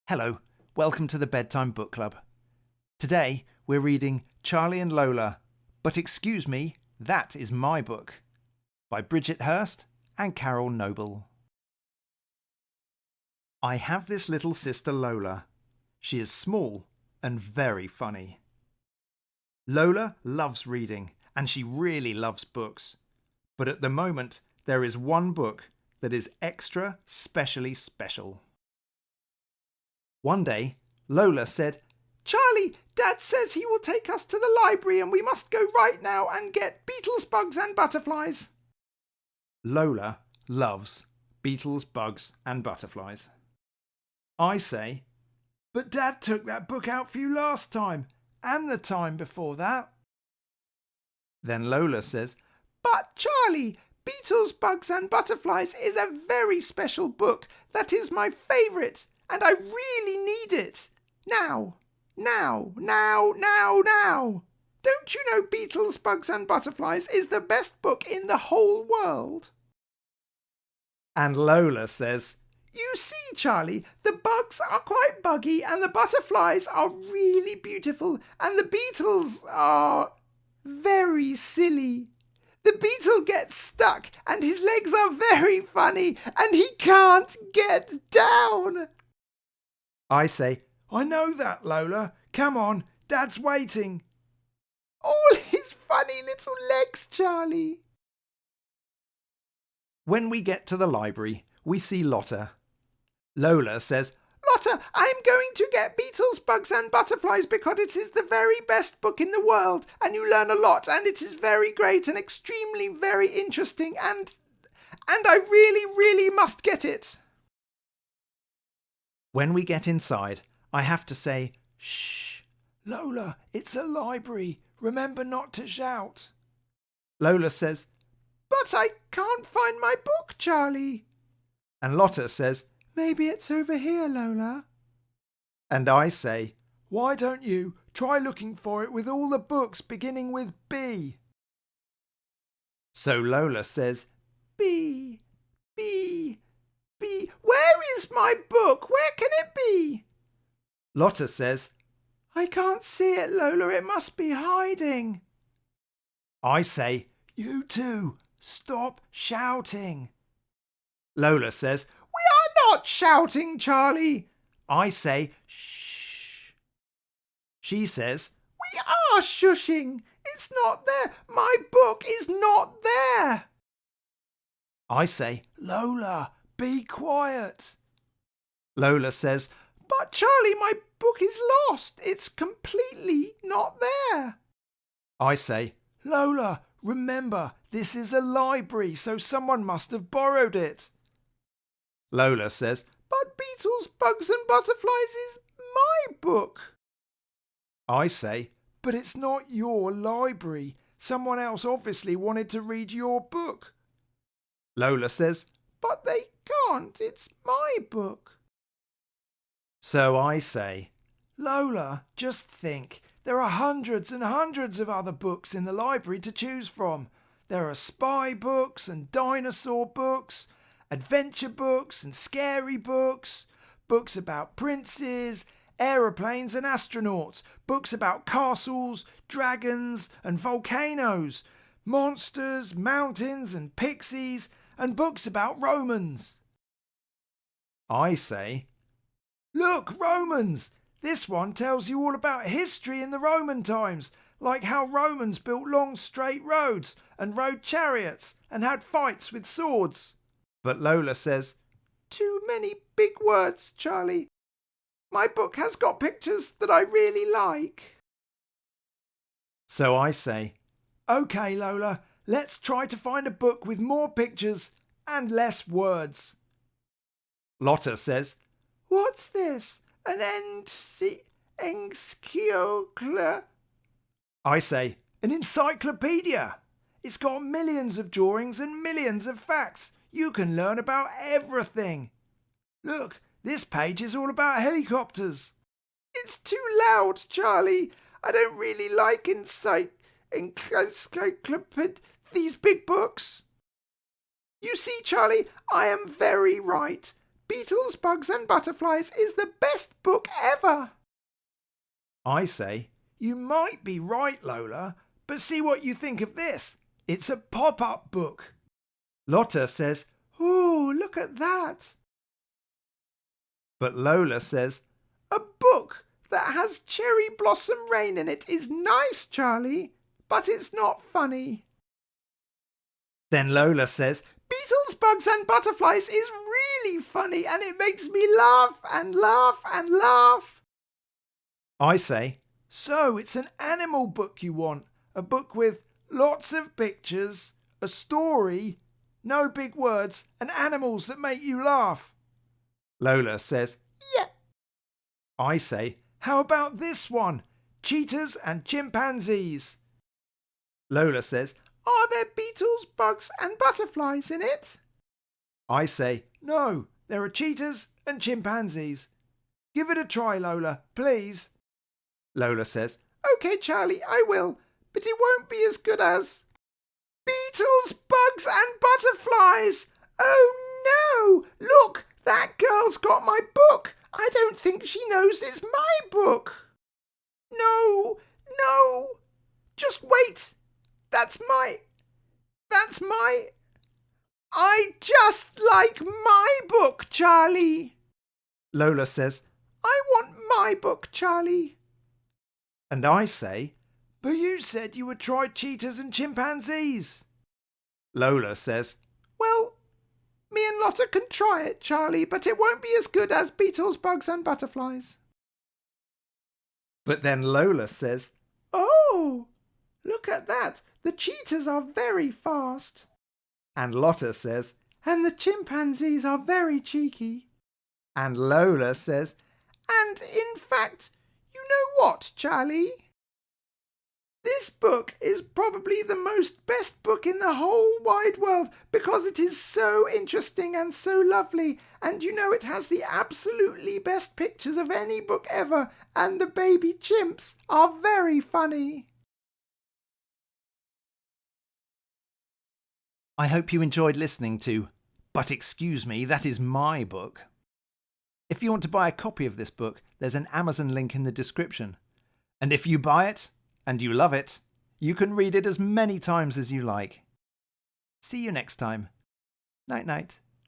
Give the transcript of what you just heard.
Hello, welcome to the Bedtime Book Club. Today we're reading Charlie and Lola, but excuse me, that is my book, by Bridget Hurst and Carol Noble. I have this little sister Lola. She is small and very funny. Lola loves reading and she really loves books. But at the moment there is one book that is extra specially special. One day, Lola said, "Charlie, Dad says he will take us to the library and we must go right now and get Beetles, bugs and butterflies." Lola loves beetles, bugs and butterflies. I say, "But Dad took that book out for you last time and the time before that." Then Lola says, "But Charlie, Beetles, Bugs and Butterflies is a very special book that is my favourite and I really need it. Now. Don't you know Beetles, Bugs and Butterflies is the best book in the whole world?" And Lola says, "You see, Charlie, the bugs are quite buggy and the butterflies are really beautiful and the beetles are very silly. The beetle gets stuck and his legs are very funny and he can't get down." I say, "I know that, Lola. Come on, Dad's waiting." "All his funny little legs, Charlie." When we get to the library, we see Lotta. Lola says, "Lotta, I'm going to get Beetles, Bugs and Butterflies because it is the very best book in the world and you learn a lot and it is very great and extremely very interesting and I really must get it." When we get inside, I have to say, "Shh, Lola, it's a library. Remember not to shout." Lola says, "But I can't find my book, Charlie." And Lotta says, "Maybe it's over here, Lola." And I say, "Why don't you try looking for it with all the books beginning with B?" So Lola says, B. Where is my book? Where can it be?" Lotta says, "I can't see it, Lola. It must be hiding." I say, "You two, stop shouting." Lola says, "We are not shouting, Charlie." I say, "Shh." She says, "We are shushing. It's not there. My book is not there." I say, "Lola, be quiet." Lola says, "But Charlie, my book is lost. It's completely not there." I say, "Lola, remember, this is a library, so someone must have borrowed it." Lola says, "But Beetles, Bugs and Butterflies is my book." I say, "But it's not your library. Someone else obviously wanted to read your book." Lola says, "But they can't. It's my book." So I say, "Lola, just think. There are hundreds and hundreds of other books in the library to choose from. There are spy books and dinosaur books, adventure books and scary books, books about princes, aeroplanes and astronauts, books about castles, dragons and volcanoes, monsters, mountains and pixies, and books about Romans." I say, "Look, Romans! This one tells you all about history in the Roman times, like how Romans built long straight roads and rode chariots and had fights with swords." But Lola says, "Too many big words, Charlie. My book has got pictures that I really like." So I say, "OK, Lola, let's try to find a book with more pictures and less words." Lotta says, "What's this? An encyclopedia?" I say, "An encyclopedia. It's got millions of drawings and millions of facts. You can learn about everything. Look, this page is all about helicopters." "It's too loud, Charlie. I don't really like these big books." "You see, Charlie, I am very right. Beetles, Bugs and Butterflies is the best book ever. I say, you might be right, Lola, but see what you think of this. It's a pop-up book. Lotta says, oh, look at that. But Lola says, a book that has cherry blossom rain in it is nice, Charlie, but it's not funny. Then Lola says, Beetles, Bugs and Butterflies is really funny and it makes me laugh and laugh and laugh. I say, so it's an animal book you want, a book with lots of pictures, a story, no big words and animals that make you laugh. Lola says, yeah. I say, how about this one? Cheetahs and Chimpanzees. Lola says, are there beetles, bugs and butterflies in it? I say, no, there are cheetahs and chimpanzees. Give it a try, Lola, please. Lola says, OK, Charlie, I will, but it won't be as good as Beetles, Bugs and Butterflies. Oh no, look, that girl's got my book. I don't think she knows it's my book. No, just wait. That's my... I just like my book, Charlie. Lola says, I want my book, Charlie. And I say, but you said you would try cheetahs and chimpanzees. Lola says, well, me and Lotta can try it, Charlie, but it won't be as good as Beetles, Bugs and Butterflies. But then Lola says, oh, look at that. The cheetahs are very fast. And Lotta says, and the chimpanzees are very cheeky. And Lola says, and in fact, you know what, Charlie? This book is probably the best book in the whole wide world because it is so interesting and so lovely. And you know it has the absolutely best pictures of any book ever. And the baby chimps are very funny. I hope you enjoyed listening to But Excuse Me, That Is My Book. If you want to buy a copy of this book, there's an Amazon link in the description. And if you buy it, and you love it, you can read it as many times as you like. See you next time. Night night.